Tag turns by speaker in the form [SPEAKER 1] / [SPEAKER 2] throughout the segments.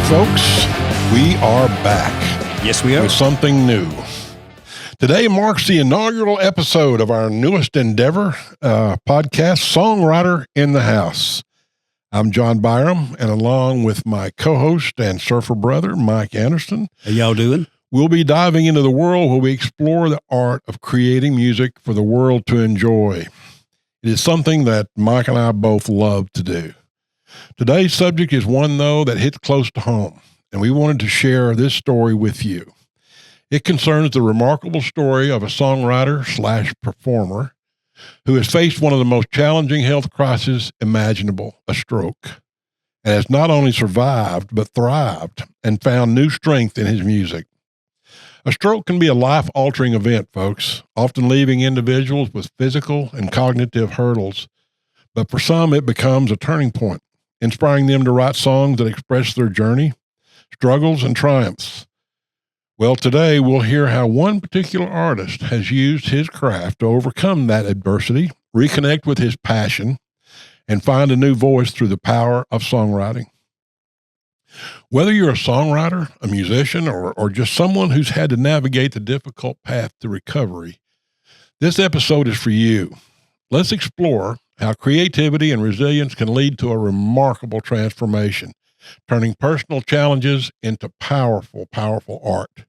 [SPEAKER 1] folks. We are back.
[SPEAKER 2] Yes, we are.
[SPEAKER 1] With something new. Today marks the inaugural episode of our newest endeavor, podcast, Songwriter in the House. I'm John Byrum, and along with my co-host and surfer brother, Mike Anderson.
[SPEAKER 2] How y'all doing?
[SPEAKER 1] We'll be diving into the world where we explore the art of creating music for the world to enjoy. It is something that Mike and I both love to do. Today's subject is one, though, that hits close to home, and we wanted to share this story with you. It concerns the remarkable story of a songwriter/performer who has faced one of the most challenging health crises imaginable, a stroke, and has not only survived, but thrived and found new strength in his music. A stroke can be a life-altering event, folks, often leaving individuals with physical and cognitive hurdles. But for some, it becomes a turning point, inspiring them to write songs that express their journey, struggles, and triumphs. Well, today we'll hear how one particular artist has used his craft to overcome that adversity, reconnect with his passion, and find a new voice through the power of songwriting. Whether you're a songwriter, a musician, or just someone who's had to navigate the difficult path to recovery, this episode is for you. Let's explore how creativity and resilience can lead to a remarkable transformation, turning personal challenges into powerful, powerful art.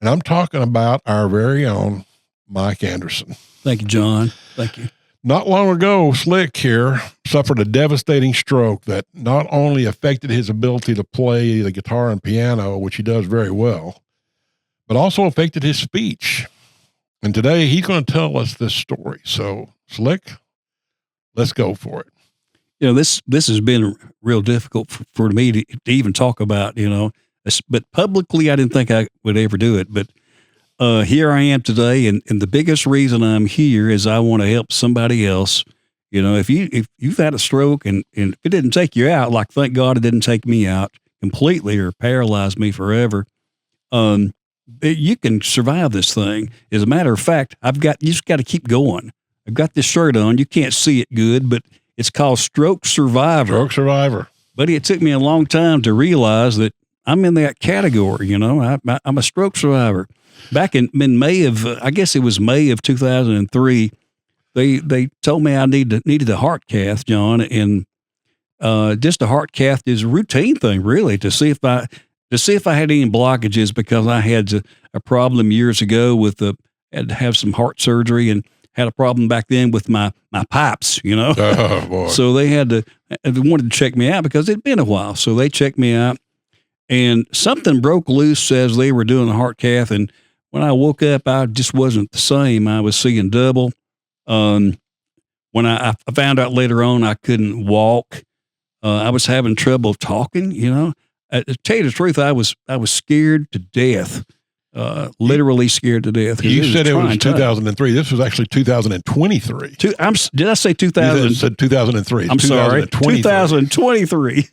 [SPEAKER 1] And I'm talking about our very own Mike Anderson.
[SPEAKER 2] Thank you, John. Thank you.
[SPEAKER 1] Not long ago, Slick here suffered a devastating stroke that not only affected his ability to play the guitar and piano, which he does very well, but also affected his speech. And today he's going to tell us this story. So, Slick, let's go for it.
[SPEAKER 2] You know, this has been real difficult for me to even talk about, but publicly I didn't think I would ever do it. But here I am today, and the biggest reason I'm here is I want to help somebody else. You know, if you've had a stroke and if it didn't take you out, like thank God it didn't take me out completely or paralyze me forever, you can survive this thing. As a matter of fact, you just got to keep going. I've got this shirt on. You can't see it good, but it's called Stroke Survivor.
[SPEAKER 1] Stroke Survivor.
[SPEAKER 2] Buddy, it took me a long time to realize that I'm in that category. I'm a stroke survivor. Back in May of, I guess it was May of 2003, they told me I needed a heart cath, John, and just a heart cath is a routine thing, really, to see if I had any blockages, because I had a problem years ago had to have some heart surgery and had a problem back then with my pipes,
[SPEAKER 1] Oh, boy.
[SPEAKER 2] So they wanted to check me out because it'd been a while. So they checked me out, and something broke loose as they were doing the heart cath. And when I woke up, I just wasn't the same. I was seeing double. When I found out later on I couldn't walk, I was having trouble talking, To tell you the truth, I was scared to death. Literally scared to death.
[SPEAKER 1] You said it was 2003. This was actually 2023.
[SPEAKER 2] Did I say 2000?
[SPEAKER 1] You said 2003.
[SPEAKER 2] I'm sorry. 2023.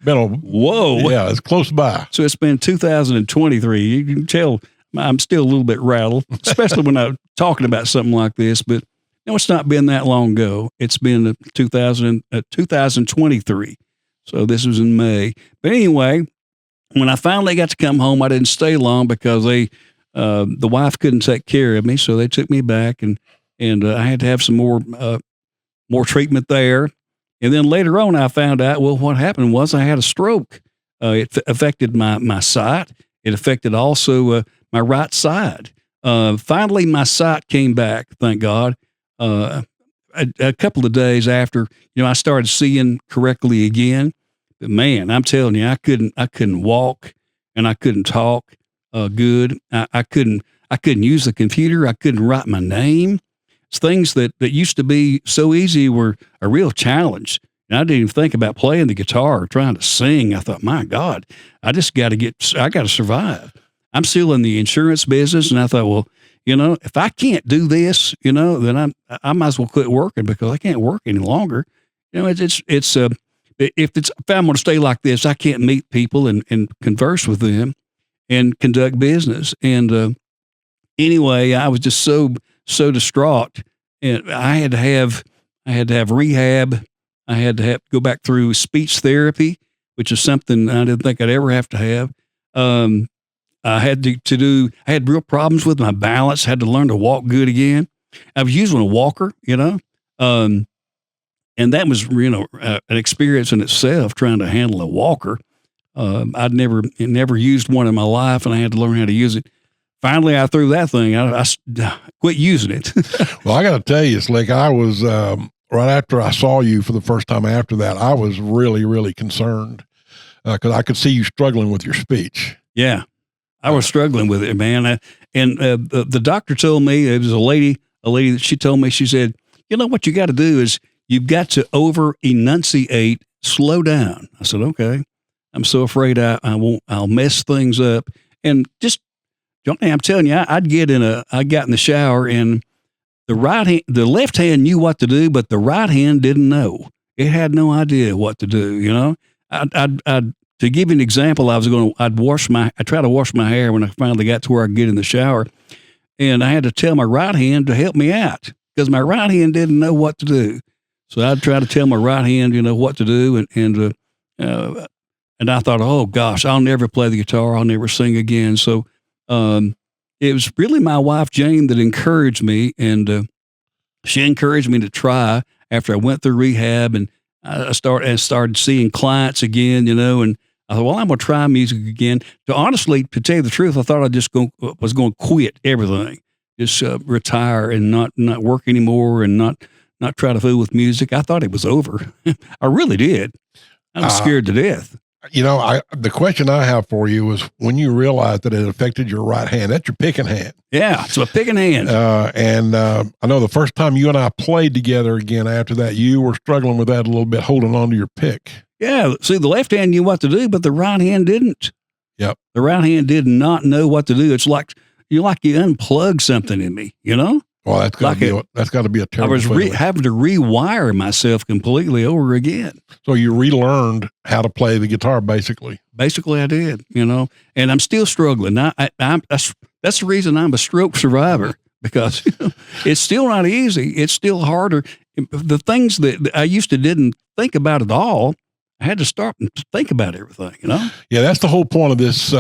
[SPEAKER 1] Whoa. Yeah, it's close by.
[SPEAKER 2] So it's been 2023. You can tell I'm still a little bit rattled, especially when I'm talking about something like this. But it's not been that long ago. It's been 2023. So this was in May. But anyway, when I finally got to come home, I didn't stay long because the wife couldn't take care of me, so they took me back, and I had to have some more treatment there. And then later on, I found out, well, what happened was I had a stroke. It affected my sight. It affected also my right side. Finally, my sight came back, thank God. A couple of days after, I started seeing correctly again. But man, I'm telling you, I couldn't walk, and I couldn't talk good. I couldn't use the computer. I couldn't write my name. It's things that used to be so easy were a real challenge. And I didn't even think about playing the guitar or trying to sing. I thought, my God, I got to survive. I'm still in the insurance business, and I thought, well, if I can't do this, then I might as well quit working, because I can't work any longer. If I'm going to stay like this, I can't meet people and converse with them and conduct business. And anyway, I was just so distraught, and I had to have rehab. I had to go back through speech therapy, which is something I didn't think I'd ever have to have. I had I had real problems with my balance, had to learn to walk good again. I was using a walker, and that was, an experience in itself, trying to handle a walker. I'd never used one in my life, and I had to learn how to use it. Finally, I threw that thing out. I quit using it.
[SPEAKER 1] Well, I got to tell you, Slick, I was, right after I saw you for the first time after that, I was really, really concerned because I could see you struggling with your speech.
[SPEAKER 2] Yeah, I was struggling with it, man. The doctor told me, it was a lady that she told me, she said, what you got to do is you've got to over enunciate, slow down. I said, okay. I'm so afraid I'll mess things up. And just, Johnny, I'm telling you, I got in the shower, and the left hand knew what to do, but the right hand didn't know. It had no idea what to do. To give you an example, I'd try to wash my hair when I finally got to where I could get in the shower, and I had to tell my right hand to help me out because my right hand didn't know what to do. So I'd try to tell my right hand, what to do, and I thought, oh gosh, I'll never play the guitar, I'll never sing again. So it was really my wife Jane that encouraged me, and she encouraged me to try after I went through rehab, and I started seeing clients again, and I thought, well, I'm going to try music again. To tell you the truth, I thought I was going to quit everything, just retire and not work anymore and not try to fool with music. I thought it was over. I really did. I was scared to death.
[SPEAKER 1] The question I have for you is when you realized that it affected your right hand, that's your picking hand.
[SPEAKER 2] Yeah, it's a picking hand.
[SPEAKER 1] I know the first time you and I played together again after that, you were struggling with that a little bit, holding on to your pick.
[SPEAKER 2] Yeah, see, the left hand knew what to do, but the right hand didn't.
[SPEAKER 1] Yep.
[SPEAKER 2] The right hand did not know what to do. It's like you unplugged something in me,
[SPEAKER 1] Well, that's got to be a terrible.
[SPEAKER 2] I was having to rewire myself completely over again.
[SPEAKER 1] So you relearned how to play the guitar, basically.
[SPEAKER 2] Basically, I did, and I'm still struggling. That's the reason I'm a stroke survivor, because it's still not easy. It's still harder. The things that I used to didn't think about at all, I had to start and think about everything.
[SPEAKER 1] Yeah, that's the whole point of this.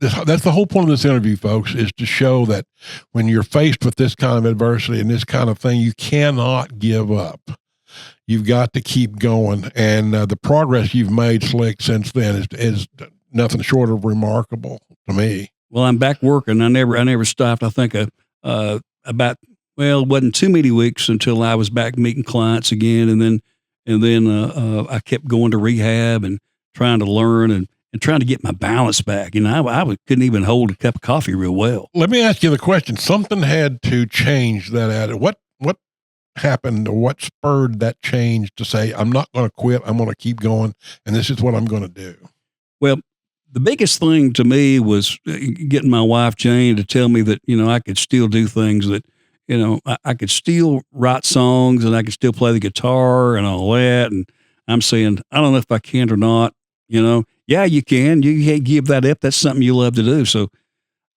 [SPEAKER 1] That's the whole point of this interview, folks, is to show that when you're faced with this kind of adversity and this kind of thing, you cannot give up. You've got to keep going. And the progress you've made, Slick, since then is nothing short of remarkable to me.
[SPEAKER 2] Well, I'm back working. I never stopped. I think it wasn't too many weeks until I was back meeting clients again. And then I kept going to rehab and trying to learn and trying to get my balance back. I couldn't even hold a cup of coffee real well.
[SPEAKER 1] Let me ask you the question. Something had to change that attitude. What happened, or what spurred that change to say, I'm not going to quit, I'm going to keep going, and this is what I'm going to do?
[SPEAKER 2] Well, the biggest thing to me was getting my wife, Jane, to tell me that, I could still do things, that, I could still write songs and I could still play the guitar and all that. And I'm saying, I don't know if I can or not, Yeah, you can. You can't give that up. That's something you love to do. So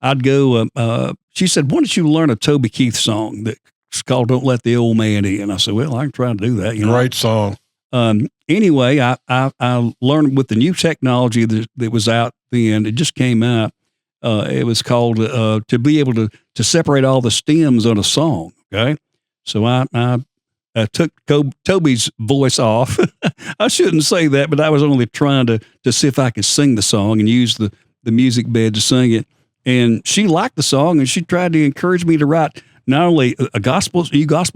[SPEAKER 2] I'd go, she said, why don't you learn a Toby Keith song that's called Don't Let the Old Man In? I said, well, I can try to do that.
[SPEAKER 1] Great song.
[SPEAKER 2] Anyway, I learned with the new technology that was out then, it just came out. It was called to be able to separate all the stems on a song. Okay. So I took Toby's voice off. I shouldn't say that, but I was only trying to see if I could sing the song and use the music bed to sing it. And she liked the song, and she tried to encourage me to write not only a gospel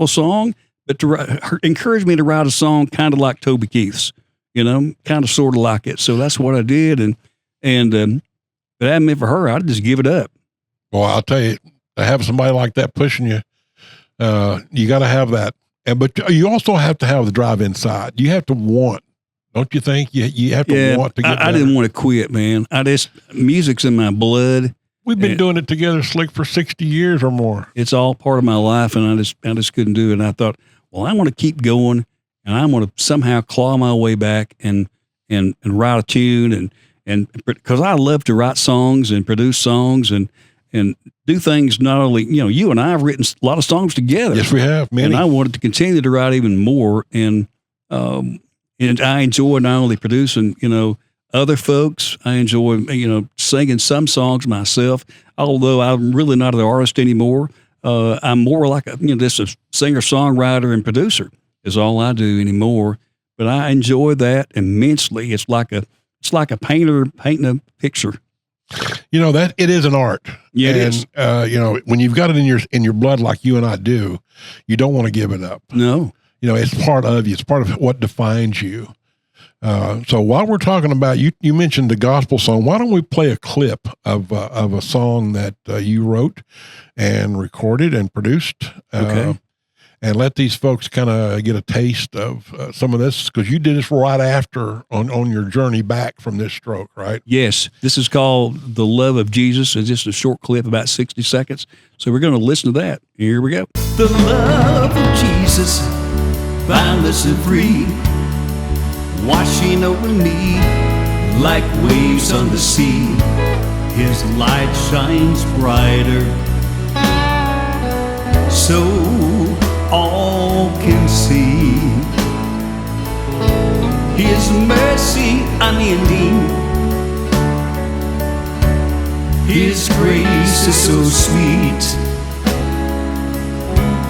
[SPEAKER 2] song, but to encourage me to write a song kind of like Toby Keith's, kind of sort of like it. So that's what I did. And if it hadn't been for her, I'd just give it up.
[SPEAKER 1] Well, I'll tell you, to have somebody like that pushing you, you got to have that. But you also have to have the drive inside. You have to want, don't you think? You have to want to get better.
[SPEAKER 2] I didn't want to quit, man. Music's in my blood.
[SPEAKER 1] We've been doing it together, Slick, for 60 years or more.
[SPEAKER 2] It's all part of my life, and I just couldn't do it. And I thought, well, I want to keep going, and I want to somehow claw my way back and write a tune, and because I love to write songs and produce songs and do things. Not only, you and I have written a lot of songs together.
[SPEAKER 1] Yes, we have, many.
[SPEAKER 2] And I wanted to continue to write even more. And I enjoy not only producing, other folks. I enjoy, singing some songs myself, although I'm really not an artist anymore. I'm more like just a singer-songwriter and producer is all I do anymore. But I enjoy that immensely. It's like a painter painting a picture.
[SPEAKER 1] That it is an art.
[SPEAKER 2] Yeah, it is.
[SPEAKER 1] When you've got it in your blood like you and I do, you don't want to give it up.
[SPEAKER 2] No.
[SPEAKER 1] It's part of you. It's part of what defines you. So while we're talking about you mentioned the gospel song. Why don't we play a clip of a song that you wrote and recorded and produced?
[SPEAKER 2] Okay.
[SPEAKER 1] And let these folks kind of get a taste of some of this, because you did this right after on your journey back from this stroke, right?
[SPEAKER 2] Yes. This is called The Love of Jesus. It's just a short clip, about 60 seconds. So we're going to listen to that. Here we go.
[SPEAKER 3] The love of Jesus, boundless and free, washing over me like waves on the sea. His light shines brighter, so all can see. His mercy unending, His grace is so sweet.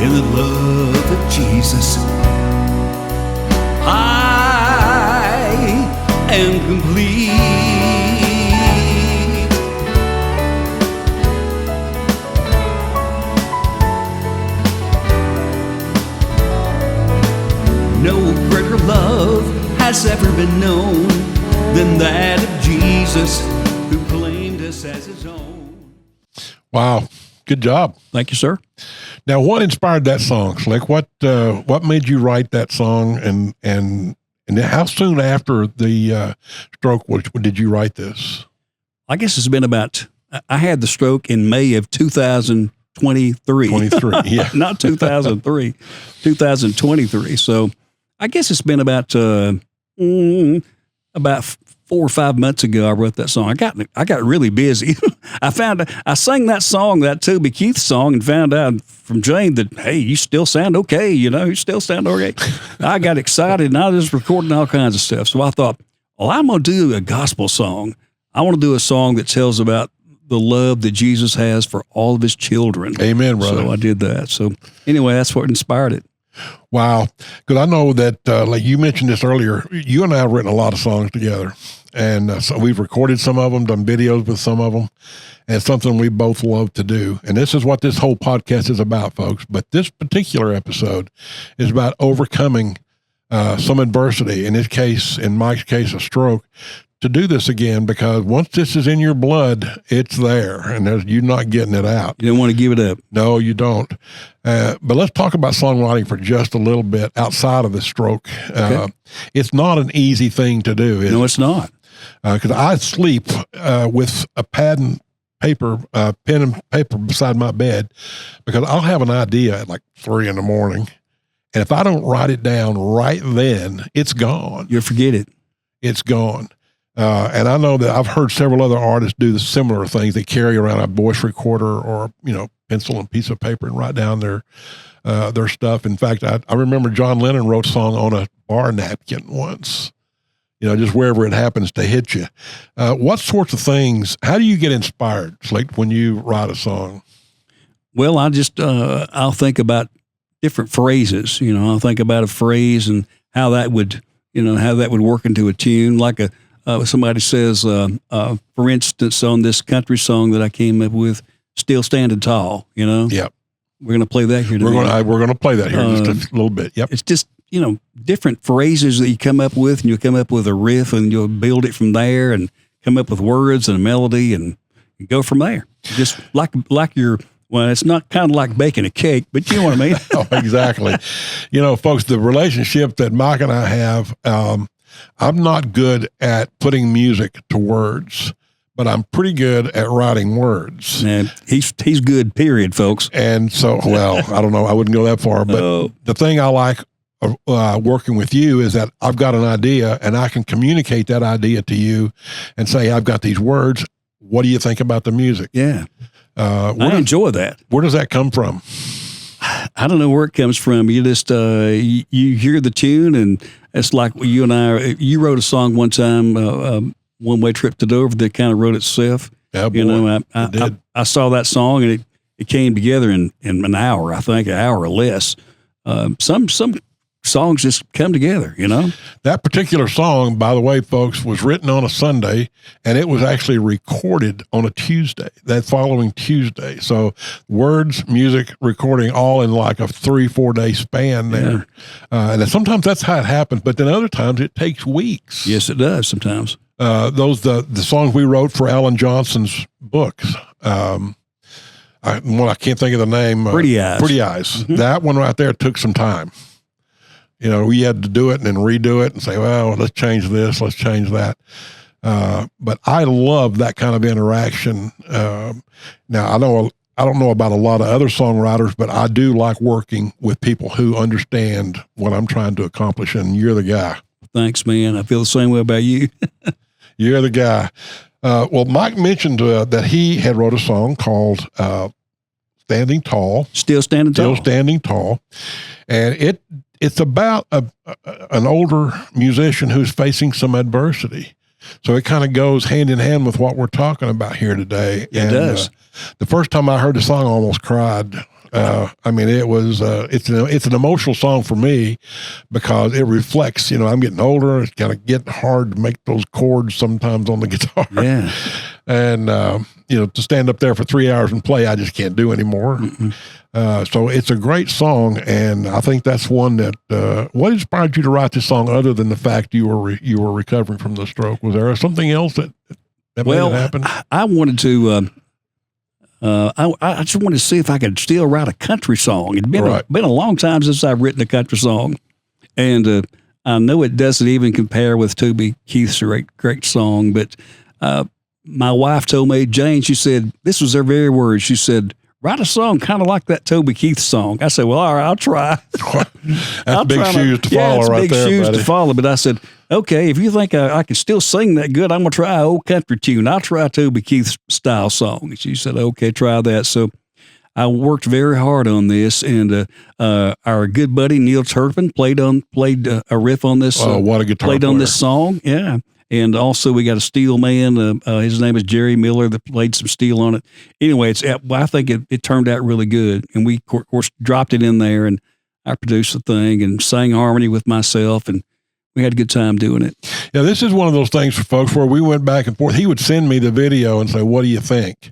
[SPEAKER 3] In the love of Jesus, I am complete. No greater love has ever been known than that of Jesus, who claimed us as his own.
[SPEAKER 1] Wow. Good job.
[SPEAKER 2] Thank you, sir.
[SPEAKER 1] Now, what inspired that song, Slick? What made you write that song, and how soon after the stroke did you write this?
[SPEAKER 2] I guess it's been I had the stroke in May of 2023.
[SPEAKER 1] 23, yeah.
[SPEAKER 2] Not 2003, 2023. So I guess it's been about 4 or 5 months ago I wrote that song. I got really busy. I sang that song, that Toby Keith song, and found out from Jane that, hey, you still sound okay. You still sound okay. I got excited, and I was recording all kinds of stuff. So I thought, well, I'm going to do a gospel song. I want to do a song that tells about the love that Jesus has for all of his children.
[SPEAKER 1] Amen, brother.
[SPEAKER 2] So I did that. So anyway, that's what inspired it.
[SPEAKER 1] Wow. Because I know that, like you mentioned this earlier, you and I have written a lot of songs together. And so we've recorded some of them, done videos with some of them, and it's something we both love to do. And this is what this whole podcast is about, folks. But this particular episode is about overcoming some adversity, in Mike's case, a stroke, to do this again, because once this is in your blood, it's there, and you're not getting it out.
[SPEAKER 2] You don't want to give it up.
[SPEAKER 1] No, you don't. But let's talk about songwriting for just a little bit outside of the stroke.
[SPEAKER 2] Okay.
[SPEAKER 1] It's not an easy thing to do.
[SPEAKER 2] No, it's not.
[SPEAKER 1] Because I sleep with a pad and paper, pen and paper beside my bed, because I'll have an idea at like 3 a.m. And if I don't write it down right then, it's gone.
[SPEAKER 2] You'll forget it.
[SPEAKER 1] It's gone. And I know that I've heard several other artists do the similar things. They carry around a voice recorder or, pencil and piece of paper and write down their stuff. In fact, I remember John Lennon wrote a song on a bar napkin once, just wherever it happens to hit you. What sorts of things, how do you get inspired, like when you write a song?
[SPEAKER 2] Well, I'll think about different phrases. I'll think about a phrase and how that would work into a tune. Like somebody says, for instance, on this country song that I came up with, "Still Standing Tall."
[SPEAKER 1] Yep.
[SPEAKER 2] We're going to play that here.
[SPEAKER 1] We're going to play that here just a little bit. Yep.
[SPEAKER 2] It's just different phrases that you come up with, and you'll come up with a riff, and you'll build it from there, and come up with words and a melody, and go from there. Just like your. Well, it's not kind of like baking a cake, but you know what I mean?
[SPEAKER 1] Oh, exactly. Folks, the relationship that Mike and I have, I'm not good at putting music to words, but I'm pretty good at writing words.
[SPEAKER 2] And he's good, period, folks.
[SPEAKER 1] And so, well, I don't know. I wouldn't go that far. But the thing I like working with you is that I've got an idea, and I can communicate that idea to you and say, I've got these words. What do you think about the music?
[SPEAKER 2] Yeah. I enjoy that.
[SPEAKER 1] Where does that come from?
[SPEAKER 2] I don't know where it comes from. You just you hear the tune, and it's like you and I. You wrote a song one time one-way trip to Dover that kind of wrote itself.
[SPEAKER 1] Yeah, boy,
[SPEAKER 2] You know,
[SPEAKER 1] it did.
[SPEAKER 2] I saw that song and it came together in an hour, I think, an hour or less. Some songs just come together, you know?
[SPEAKER 1] That particular song, by the way, folks, was written on a Sunday, and it was actually recorded on a Tuesday, that following Tuesday. So words, music, recording, all in like a 3-4 day span there. And sometimes that's how it happens, but then other times it takes weeks.
[SPEAKER 2] Yes, it does sometimes.
[SPEAKER 1] The songs we wrote for Alan Johnson's books. I can't think of the name.
[SPEAKER 2] Pretty Eyes.
[SPEAKER 1] Pretty Eyes. Mm-hmm. That one right there took some time. You know, we had to do it and then redo it and say, well, let's change this, let's change that. But I love that kind of interaction. Now, I don't know about a lot of other songwriters, but I do like working with people who understand what I'm trying to accomplish, and you're the guy.
[SPEAKER 2] Thanks, man. I feel the same way about you.
[SPEAKER 1] You're the guy. Well, Mike mentioned that he had wrote a song called Standing Tall.
[SPEAKER 2] Still Standing Tall.
[SPEAKER 1] Still Standing Tall. And it's about an older musician who's facing some adversity. So it kind of goes hand in hand with what we're talking about here today.
[SPEAKER 2] It does.
[SPEAKER 1] The first time I heard the song, I almost cried. I mean, it was it's an emotional song for me because it reflects, you know, I'm getting older. It's kind of getting hard to make those chords sometimes on the guitar.
[SPEAKER 2] Yeah.
[SPEAKER 1] And, you know, to stand up there for 3 hours and play, I just can't do anymore. So it's a great song, and I think that's one that. What inspired you to write this song, other than the fact you were recovering from the stroke? Was there something else that made it happen?
[SPEAKER 2] I wanted to. I just wanted to see if I could still write a country song. It'd been a long time since I've written a country song, and I know it doesn't even compare with Toby Keith's great song. But my wife told me, Jane, she said, this was her very words. She said, write a song kind of like that Toby Keith song. I said, well, all right, I'll try.
[SPEAKER 1] That's big shoes to follow right there,
[SPEAKER 2] big shoes
[SPEAKER 1] buddy.
[SPEAKER 2] to follow. But I said, okay, if you think I can still sing that good, I'm going to try an old country tune. I'll try Toby Keith's style song. And she said, okay, try that. So I worked very hard on this, and our good buddy Neil Turpin played a riff on this.
[SPEAKER 1] What a guitar
[SPEAKER 2] played
[SPEAKER 1] player.
[SPEAKER 2] On this song, yeah. And also we got a steel man. His name is Jerry Miller that played some steel on it. Anyway, I think it turned out really good. And we, of course, dropped it in there, and I produced the thing and sang harmony with myself, and we had a good time doing it.
[SPEAKER 1] Yeah, this is one of those things for folks where we went back and forth. He would send me the video and say, what do you think?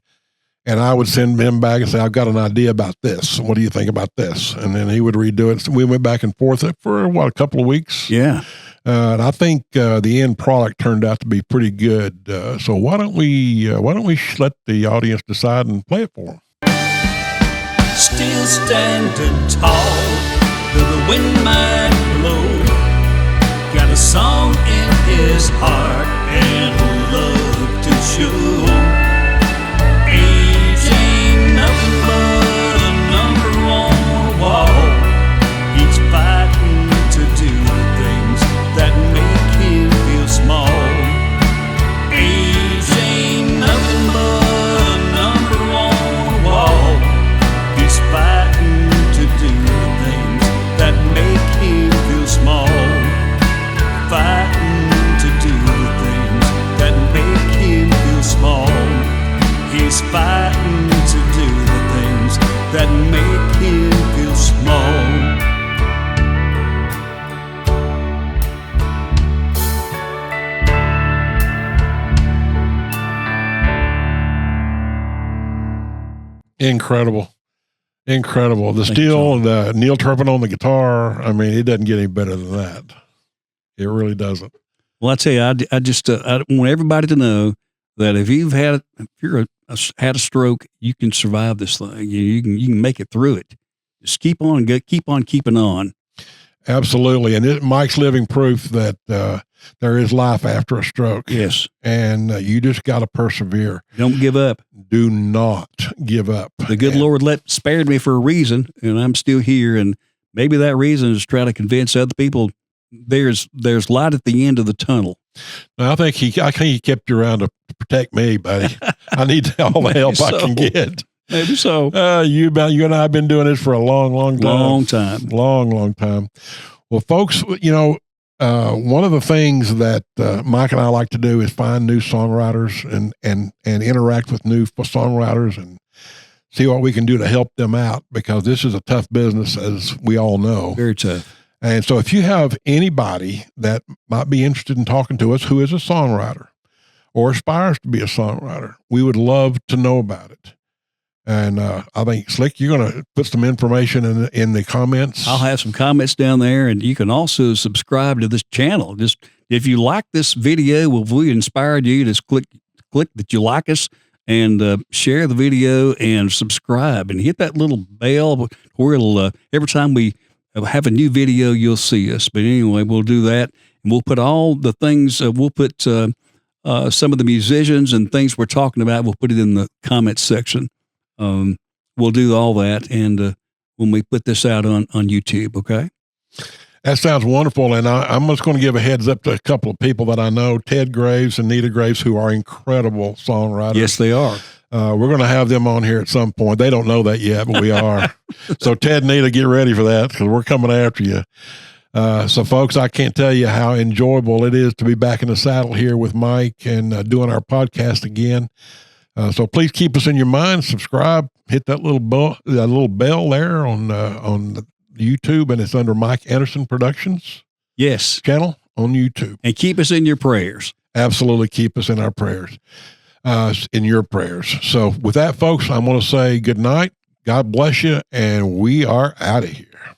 [SPEAKER 1] And I would send him back and say, I've got an idea about this. What do you think about this? And then he would redo it. So we went back and forth for, a couple of weeks?
[SPEAKER 2] Yeah.
[SPEAKER 1] And I think the end product turned out to be pretty good. So why don't we let the audience decide and play it for them?
[SPEAKER 3] Still standing tall, though the wind might blow. Got a song in his heart and a love to show. Age ain't nothing but a number on the wall. He's fighting to do the things that make him feel small. Age ain't nothing but a number on the wall. He's fighting to do the things that make him feel small. Fighting to do the things that make him feel small. He's fighting to do the things that make him feel small.
[SPEAKER 1] Incredible. The steel and the Neil Turpin on the guitar. I mean, it doesn't get any better than that. It really doesn't.
[SPEAKER 2] Well, I tell you, I just I want everybody to know that if you've had a stroke, you can survive this thing. You can make it through it. Just keep on keeping on.
[SPEAKER 1] Absolutely, and Mike's living proof that there is life after a stroke.
[SPEAKER 2] Yes,
[SPEAKER 1] and you just got to persevere.
[SPEAKER 2] Don't give up.
[SPEAKER 1] Do not give up.
[SPEAKER 2] The good Lord spared me for a reason, and I'm still here. And maybe that reason is to try to convince other people there's light at the end of the tunnel.
[SPEAKER 1] Now, I think he kept you around to protect me, buddy. I need all the help I can get.
[SPEAKER 2] Maybe so.
[SPEAKER 1] You and I have been doing this for a long time.
[SPEAKER 2] Long time.
[SPEAKER 1] Long time. Well, folks, you know, one of the things that Mike and I like to do is find new songwriters and interact with new songwriters and see what we can do to help them out, because this is a tough business, as we all know.
[SPEAKER 2] Very tough.
[SPEAKER 1] And so if you have anybody that might be interested in talking to us who is a songwriter or aspires to be a songwriter, we would love to know about it. And I think, Slick, you're going to put some information in the comments.
[SPEAKER 2] I'll have some comments down there, and you can also subscribe to this channel. Just if you like this video, if we inspired you, just click that you like us, and share the video and subscribe and hit that little bell where it'll every time we have a new video, you'll see us. But anyway, we'll do that, and we'll put all the things. We'll put some of the musicians and things we're talking about. We'll put it in the comments section. We'll do all that, and when we put this out on YouTube, okay?
[SPEAKER 1] That sounds wonderful, and I'm just going to give a heads up to a couple of people that I know, Ted Graves and Nita Graves, who are incredible songwriters.
[SPEAKER 2] Yes, they are.
[SPEAKER 1] We're going to have them on here at some point. They don't know that yet, but we are. So Ted and Nita, get ready for that, because we're coming after you. So, folks, I can't tell you how enjoyable it is to be back in the saddle here with Mike and doing our podcast again. So please keep us in your mind. Subscribe, hit that little bell there on the YouTube, and it's under Mike Anderson Productions.
[SPEAKER 2] Yes,
[SPEAKER 1] channel on YouTube.
[SPEAKER 2] And keep us in your prayers.
[SPEAKER 1] Absolutely, keep us in our prayers, in your prayers. So with that, folks, I'm going to say good night. God bless you, and we are out of here.